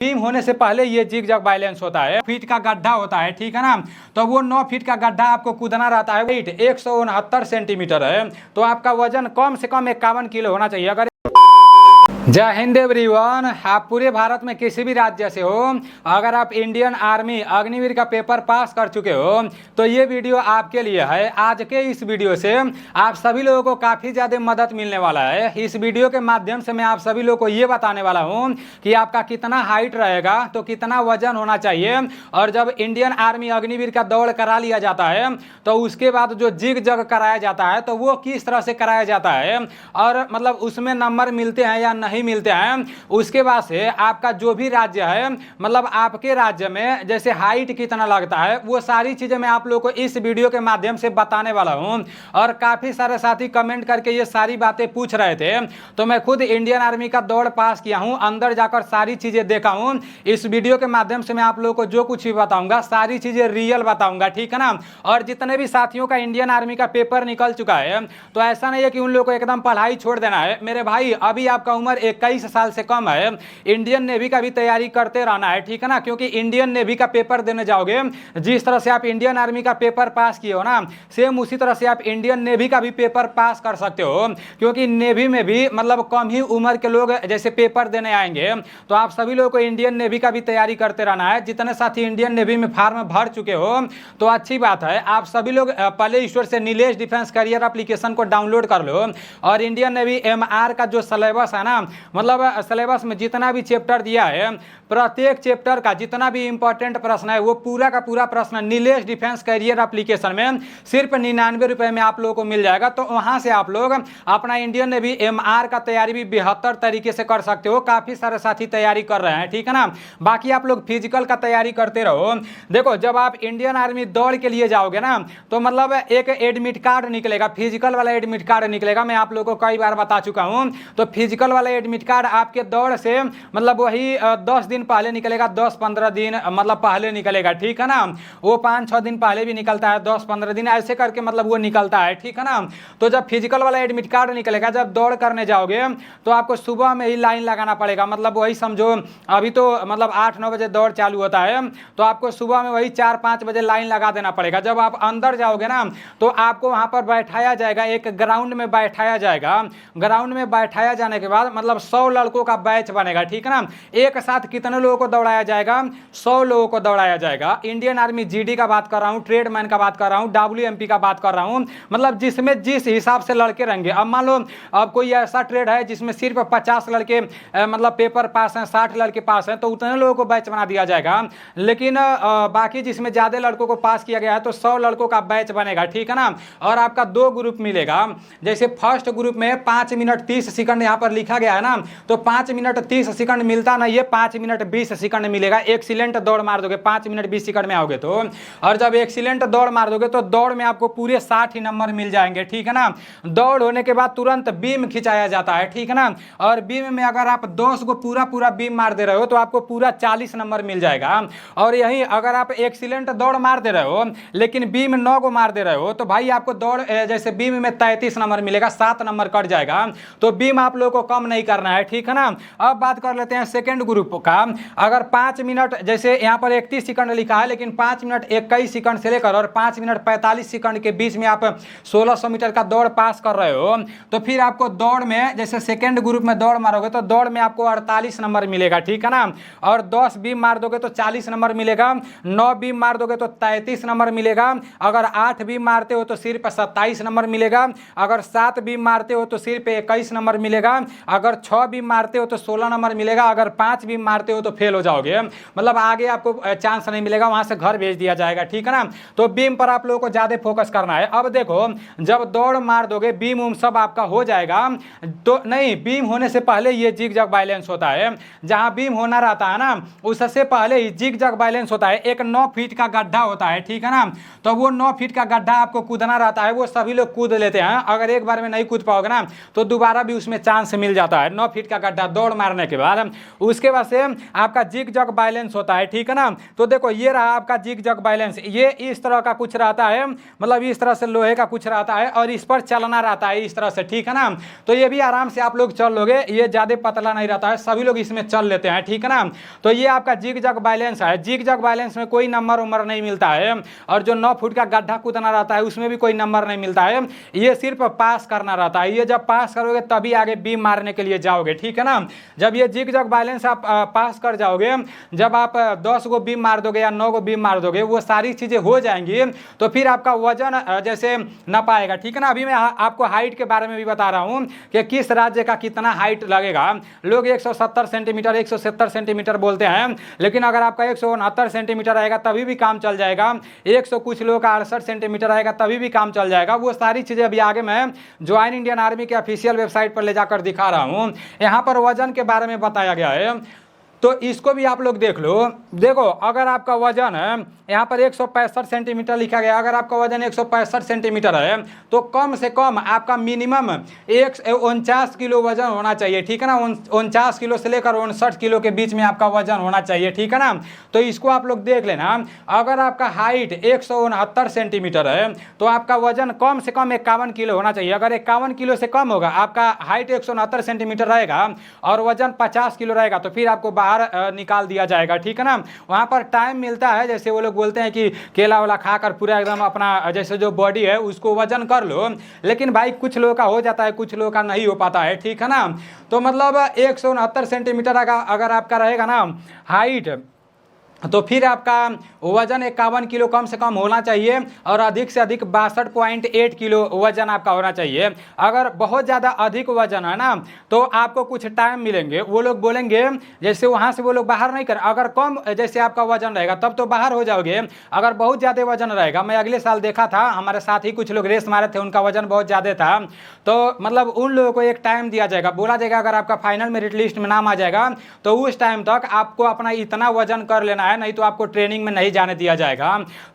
Beam होने से पहले ये जिग जग बैलेंस होता है। फीट का गड्ढा होता है, ठीक है ना। तो वो 9 फीट का गड्ढा आपको कूदना रहता है। वेट 169 सेंटीमीटर है, तो आपका वजन कम से कम 51 किलो होना चाहिए। अगर जय हिंद एवरीवन, आप पूरे भारत में किसी भी राज्य से हो, अगर आप इंडियन आर्मी अग्निवीर का पेपर पास कर चुके हो तो ये वीडियो आपके लिए है। आज के इस वीडियो से आप सभी लोगों को काफ़ी ज़्यादा मदद मिलने वाला है। इस वीडियो के माध्यम से मैं आप सभी लोगों को ये बताने वाला हूँ कि आपका कितना हाइट रहेगा, तो कितना वजन होना चाहिए, और जब इंडियन आर्मी अग्निवीर का दौड़ करा लिया जाता है तो उसके बाद जो जिग जग कराया जाता है तो वो किस तरह से कराया जाता है, और मतलब उसमें नंबर मिलते हैं या नहीं मिलते हैं। उसके बाद से आपका जो भी राज्य है, मतलब आपके राज्य में जैसे हाइट कितना लगता है, वो सारी चीजें मैं आप लोगों को इस वीडियो के माध्यम से बताने वाला हूं। और काफी सारे साथी कमेंट करके ये सारी बातें पूछ रहे थे, तो मैं खुद इंडियन आर्मी का दौड़ पास किया हूं, अंदर जाकर सारी चीजें देखा हूं। इस वीडियो के माध्यम से मैं आप लोगों को जो कुछ भी बताऊंगा सारी चीजें रियल बताऊंगा, ठीक है ना। और जितने भी साथियों का इंडियन आर्मी का पेपर निकल चुका है, तो ऐसा नहीं है कि उन लोगों को एकदम पढ़ाई छोड़ देना है। मेरे भाई, अभी आपका उम्र 21 साल से कम है, इंडियन नेवी का भी तैयारी करते रहना है, ठीक है ना। क्योंकि इंडियन नेवी का पेपर देने जाओगे, जिस तरह से आप इंडियन आर्मी का पेपर पास किए हो ना, सेम उसी तरह से आप इंडियन नेवी का भी पेपर पास कर सकते हो। क्योंकि नेवी में भी मतलब कम ही उम्र के लोग जैसे पेपर देने आएंगे, तो आप सभी लोगों को इंडियन नेवी का भी तैयारी करते रहना है। जितने साथी इंडियन नेवी में फार्म भर चुके हो तो अच्छी बात है, आप सभी लोग प्ले स्टोर से नीलेश डिफेंस करियर एप्लीकेशन को डाउनलोड कर लो। और इंडियन नेवी एमआर का जो सिलेबस है ना, मतलब सिलेबस में जितना भी चैप्टर दिया है, प्रत्येक चैप्टर का जितना भी इंपॉर्टेंट प्रश्न है वो पूरा का पूरा प्रश्न नीलेश डिफेंस करियर एप्लीकेशन में सिर्फ 99 रुपए में आप लोगों को मिल जाएगा। तो वहां से आप लोग अपना इंडियन नेवी एमआर का तैयारी भी बेहतर तरीके से कर सकते हो। काफी सारे साथी तैयारी कर रहे हैं, ठीक है ना। बाकी आप लोग फिजिकल का तैयारी करते रहो। देखो, जब आप इंडियन आर्मी दौड़ के लिए जाओगे ना, तो मतलब एक एडमिट कार्ड निकलेगा, फिजिकल वाला एडमिट कार्ड निकलेगा। मैं आप लोगों को कई बार बता चुका हूं। तो फिजिकल वाला एडमिट कार्ड आपके दौड़ से मतलब वही 10 दिन पहले निकलेगा, 10-15 दिन मतलब पहले निकलेगा, ठीक है ना। वो 5-6 दिन पहले भी निकलता है, 10-15 दिन ऐसे करके मतलब वो निकलता है, ठीक है ना। तो जब फिजिकल वाला एडमिट कार्ड निकलेगा, जब दौड़ करने जाओगे तो आपको सुबह में ही लाइन लगाना पड़ेगा। मतलब वही समझो, अभी तो मतलब 8-9 बजे दौड़ चालू होता है, तो आपको सुबह में वही 4-5 बजे लाइन लगा देना पड़ेगा। जब आप अंदर जाओगे ना, तो आपको वहां पर बैठाया जाएगा, एक ग्राउंड में बैठाया जाएगा। ग्राउंड में बैठाया जाने के बाद मतलब 100 लड़कों का बैच बनेगा, ठीक है ना। एक साथ कितने लोगों को दौड़ाया जाएगा? 100 लोगों को दौड़ाया जाएगा। इंडियन आर्मी जीडी का बात कर रहा हूँ, ट्रेडमैन का बात कर रहा हूँ, डब्ल्यूएमपी का बात कर रहा हूँ, मतलब जिसमें जिस हिसाब से लड़के रहेंगे। अब मान लो अब कोई ऐसा ट्रेड है जिसमें सिर्फ 50 लड़के मतलब पेपर पास हैं, 60 लड़के पास हैं, तो उतने लोगों को बैच बना दिया जाएगा। लेकिन बाकी जिसमें ज्यादा लड़कों को पास किया गया है तो 100 लड़कों का बैच बनेगा, ठीक है ना। और आपका 2 ग्रुप मिलेगा। जैसे फर्स्ट ग्रुप में 5 मिनट 30 सेकंड यहाँ पर लिखा गया है ना, तो 5 मिनट 30 सेकंड मिलता ना, ये 5 मिनट 20 सेकंड मिलेगा। एक्सीलेंट दौड़ मार दोगे 5 मिनट 20 सेकंड में आओगे तो। और जब एक्सीलेंट दौड़ मार दोगे तो दौड़ में आपको पूरे 60 ही नंबर मिल जाएंगे, ठीक है ना। दौड़ होने के बाद तुरंत बीम खिंचाया जाता है, ठीक है ना। और बीम में अगर आप 10 को पूरा बीम मार दे रहे हो तो आपको पूरा 40 नंबर मिल जाएगा। और यही अगर आप एक्सीलेंट दौड़ मार दे रहे हो लेकिन बीम 9 को मार दे रहे हो, तो भाई आपको दौड़ जैसे बीम में 33 नंबर मिलेगा, 7 नंबर कट जाएगा। तो बीम आप लोगों को कम नहीं करना है, ठीक है ना। अब बात कर लेते हैं सेकंड ग्रुप का। अगर 5 मिनट जैसे यहाँ पर 31 सेकंड लिखा है, लेकिन 5 मिनट 21 सेकंड से लेकर और 5 मिनट 45 सेकंड के बीच में आप 1600 मीटर का दौड़ पास कर रहे हो, तो फिर आपको दौड़ में जैसे सेकंड ग्रुप में दौड़ मारोगे तो दौड़ में आपको 48 नंबर मिलेगा, ठीक है ना। और 10 बीम मार दोगे तो 40 नंबर मिलेगा, 9 बीम मार दोगे तो 33 नंबर मिलेगा, अगर 8 बीम मारते हो तो सिर्फ 27 नंबर मिलेगा, अगर 7 बीम मारते हो तो सिर्फ 21 नंबर मिलेगा, अगर 6 बीम मारते हो तो 16 नंबर मिलेगा, अगर 5 बीम मारते हो तो फेल हो जाओगे, मतलब आगे आपको चांस नहीं मिलेगा, वहां से घर भेज दिया जाएगा, ठीक है ना। तो बीम पर आप लोगों को ज्यादा फोकस करना है। अब देखो, जब दौड़ मार दोगे बीम उम सब आपका हो जाएगा, तो नहीं, बीम होने से पहले ये जिग जग बैलेंस होता है। जहां बीम होना रहता है ना, उससे पहले ही जिग जग बैलेंस होता है। एक 9 फीट का गड्ढा होता है, ठीक है ना। तो वो 9 फीट का गड्ढा आपको कूदना रहता है, वो सभी लोग कूद लेते हैं। अगर एक बार में नहीं कूद पाओगे ना तो दोबारा भी उसमें चांस मिल जाता है। है, 9 फीट का गड्ढा दौड़ मारने के बाद, उसके बाद से आपका जिग जग बैलेंस होता है, ठीक है ना। तो देखो ये रहा आपका जिग जग बैलेंस, ये इस तरह का कुछ रहता है, मतलब इस तरह से लोहे का कुछ रहता है और इस पर चलना रहता है इस तरह से, ठीक है ना। तो ये भी आराम से आप लोग चल लोगे, ये ज्यादा पतला नहीं रहता है, सभी लोग इसमें चल लेते हैं, ठीक है ना। तो ये आपका जिग जग बैलेंस है। जिग जग बैलेंस में कोई नंबर उम्र नहीं मिलता है, और जो 9 फुट का गड्ढा कूदना रहता है उसमें भी कोई नंबर नहीं मिलता है, ये सिर्फ पास करना रहता है। ये जब पास करोगे तभी आगे बीम मारने के लिए जाओगे, ठीक है ना। जब ये जिग जग बैलेंस आप पास कर जाओगे, जब आप 10 गो बीम मार दोगे या 9 गो बीम मार दोगे, वो सारी चीजें हो जाएंगी, तो फिर आपका वजन जैसे न पाएगा, ठीक है ना। अभी मैं आपको हाइट के बारे में भी बता रहा हूं कि किस राज्य का कितना हाइट लगेगा। लोग 170 सेंटीमीटर 170 सेंटीमीटर बोलते हैं, लेकिन अगर आपका 169 सेंटीमीटर आएगा तभी भी काम चल जाएगा, 100 कुछ लोग का 68 सेंटीमीटर आएगा तभी भी काम चल जाएगा। वो सारी चीजें अभी आगे मैं ज्वाइन इंडियन आर्मी के ऑफिशियल वेबसाइट पर ले जाकर दिखा रहा हूं। यहाँ पर वजन के बारे में बताया गया है, तो इसको भी आप लोग देख लो। देखो अगर आपका वजन है यहाँ पर 165 सेंटीमीटर लिखा गया, अगर आपका वजन 165 सेंटीमीटर है तो कम से कम आपका मिनिमम 49 किलो वजन होना चाहिए, ठीक है ना। 49 किलो से लेकर 59 किलो के बीच में आपका वजन होना चाहिए, ठीक है ना। तो इसको आप लोग देख लेना। अगर आपका हाइट 169 सेंटीमीटर है तो आपका वजन कम से कम 51 किलो होना चाहिए। अगर 51 किलो से कम होगा, आपका हाइट 169 सेंटीमीटर रहेगा और वजन 50 किलो रहेगा, तो फिर आपको बाहर निकाल दिया जाएगा, ठीक है ना। वहां पर टाइम मिलता है, जैसे वो लोग बोलते हैं कि केला वाला खाकर पूरा एकदम अपना जैसे जो बॉडी है उसको वजन कर लो, लेकिन भाई कुछ लोगों का हो जाता है, कुछ लोगों का नहीं हो पाता है, ठीक है ना। तो मतलब 169 सेंटीमीटर अगर आपका रहेगा ना हाइट, तो फिर आपका वजन 51 किलो कम से कम होना चाहिए और अधिक से अधिक 62.8 किलो वजन आपका होना चाहिए। अगर बहुत ज़्यादा अधिक वजन है ना तो आपको कुछ टाइम मिलेंगे, वो लोग बोलेंगे जैसे वहाँ से वो लोग बाहर नहीं कर। अगर कम जैसे आपका वजन रहेगा तब तो बाहर हो जाओगे, अगर बहुत ज़्यादा वजन रहेगा, मैं अगले साल देखा था हमारे साथ ही कुछ लोग रेस मारे थे, उनका वजन बहुत ज़्यादा था, तो मतलब उन लोगों को एक टाइम दिया जाएगा, बोला जाएगा अगर आपका फाइनल मेरिट लिस्ट में नाम आ जाएगा तो उस टाइम तक आपको अपना इतना वजन कर लेना है, नहीं तो आपको ट्रेनिंग में नहीं जाने दिया जाएगा।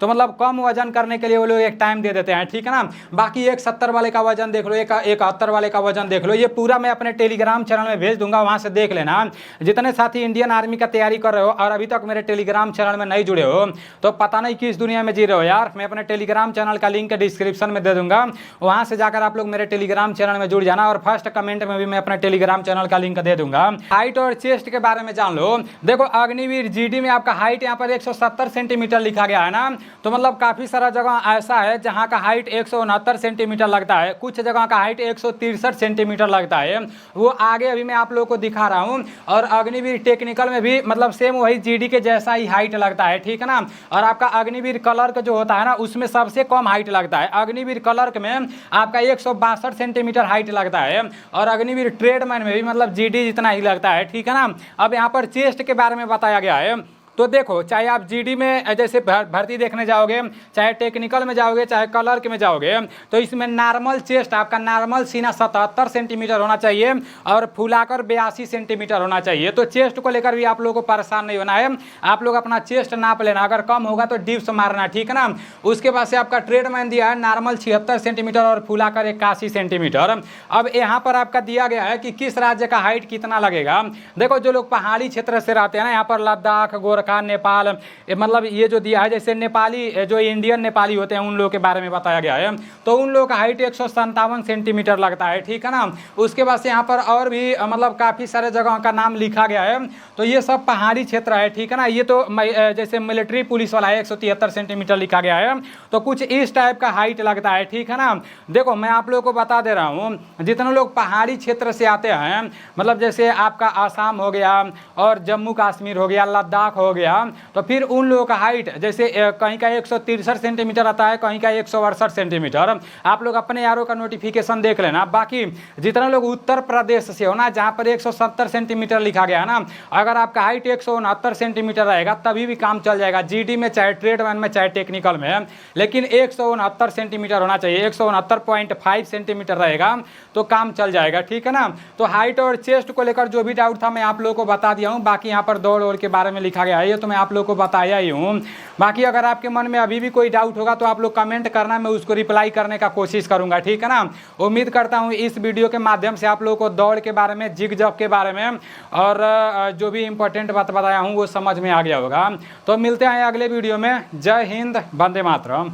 तो मतलब कम वजन करने के लिए वो लोग एक टाइम दे देते हैं, ठीक है ना। बाकी 170 वाले का वजन देख लो, 71 वाले का वजन देख लो, ये पूरा मैं अपने टेलीग्राम चैनल में भेज दूंगा, वहां से देख लेना। जितने साथी इंडियन आर्मी का तैयारी कर रहे हो और अभी तक मेरे टेलीग्राम चैनल में नहीं जुड़े हो तो पता नहीं किस दुनिया में जी रहे हो यार। मैं अपने टेलीग्राम चैनल का लिंक डिस्क्रिप्शन में दे दूंगा, वहां से जाकर आप लोग मेरे टेलीग्राम चैनल में जुड़ जाना, और फर्स्ट कमेंट में भी मैं अपने टेलीग्राम चैनल का लिंक दे दूंगा। हाइट और चेस्ट के बारे में जान लो। देखो अग्निवीर जीडी में आपका हाइट यहाँ पर 170 सेंटीमीटर लिखा गया है ना, तो मतलब काफी सारा जगह ऐसा है जहां का हाइट 169 सेंटीमीटर लगता है, कुछ जगह का हाइट 163 सेंटीमीटर लगता है, वो आगे अभी मैं आप लोगों को दिखा रहा हूं। और अग्निवीर टेक्निकल में भी मतलब सेम वही जीडी के जैसा ही हाइट लगता है, ठीक है ना। और आपका अग्निवीर क्लर्क जो होता है ना उसमें सबसे कम हाइट लगता है। अग्निवीर क्लर्क में आपका 162 सेंटीमीटर हाइट लगता है, और अग्निवीर ट्रेडमैन में भी मतलब जीडी जितना ही लगता है, ठीक है ना। अब यहाँ पर चेस्ट के बारे में बताया गया है, तो देखो चाहे आप जीडी में जैसे भर्ती देखने जाओगे, चाहे टेक्निकल में जाओगे, चाहे क्लर्क में जाओगे, तो इसमें नॉर्मल चेस्ट आपका नॉर्मल सीना 77 सेंटीमीटर होना चाहिए और फुलाकर 82 सेंटीमीटर होना चाहिए। तो चेस्ट को लेकर भी आप लोगों को परेशान नहीं होना है, आप लोग अपना चेस्ट नाप लेना, अगर कम होगा तो डिप्स मारना, ठीक है ना। उसके बाद से आपका ट्रेडमैन दिया है नॉर्मल 76 सेंटीमीटर और फुलाकर 81 सेंटीमीटर। अब यहाँ पर आपका दिया गया है कि किस राज्य का हाइट कितना लगेगा। देखो जो लोग पहाड़ी क्षेत्र से रहते हैं ना, यहाँ पर लद्दाख, गोरखा, नेपाल, मतलब ये जो दिया है, जैसे नेपाली जो इंडियन नेपाली होते हैं उन लोगों के बारे में बताया गया है, तो उन लोगों का हाइट 157 सेंटीमीटर लगता है, ठीक है ना। उसके बाद से यहाँ पर और भी मतलब काफ़ी सारे जगहों का नाम लिखा गया है, तो ये सब पहाड़ी क्षेत्र है, ठीक है ना। ये तो जैसे मिलिट्री पुलिस वाला है 173 सेंटीमीटर लिखा गया है, तो कुछ इस टाइप का हाइट लगता है, ठीक है ना। देखो मैं आप लोगों को बता दे रहा हूँ, जितने लोग पहाड़ी क्षेत्र से आते हैं, मतलब जैसे आपका आसाम हो गया और जम्मू कश्मीर हो गया, लद्दाख हो गया, तो फिर उन लोगों का हाइट जैसे कहीं का 163 सेंटीमीटर आता है, कहीं का 168 सेंटीमीटर। आप लोग अपने यारों का नोटिफिकेशन देख लेना। बाकी जितने लोग उत्तर प्रदेश से हो ना, जहाँ पर 170 सेंटीमीटर लिखा गया है ना, अगर आपका हाइट 169 सेंटीमीटर रहेगा तभी भी काम चल जाएगा, जीडी में चाहे ट्रेडमैन में चाहे टेक्निकल में, लेकिन 169 सेंटीमीटर होना चाहिए, 169.5 सेंटीमीटर रहेगा तो काम चल जाएगा, ठीक है ना। तो हाइट और चेस्ट को लेकर जो भी डाउट था मैं आप लोगों को बता दिया हूँ। बाकी यहाँ पर दौड़ के बारे में लिखा गया है ये तो मैं आप लोग को बताया ही हूँ। बाकी अगर आपके मन में अभी भी कोई डाउट होगा तो आप लोग कमेंट करना, मैं उसको रिप्लाई करने का कोशिश करूँगा, ठीक है ना। उम्मीद करता हूँ इस वीडियो के माध्यम से आप लोगों को दौड़ के बारे में, जिग जैग के बारे में और जो भी इंपॉर्टेंट बात बताया हूँ वो समझ में आ गया होगा। तो मिलते हैं अगले वीडियो में। जय हिंद, वंदे मातरम।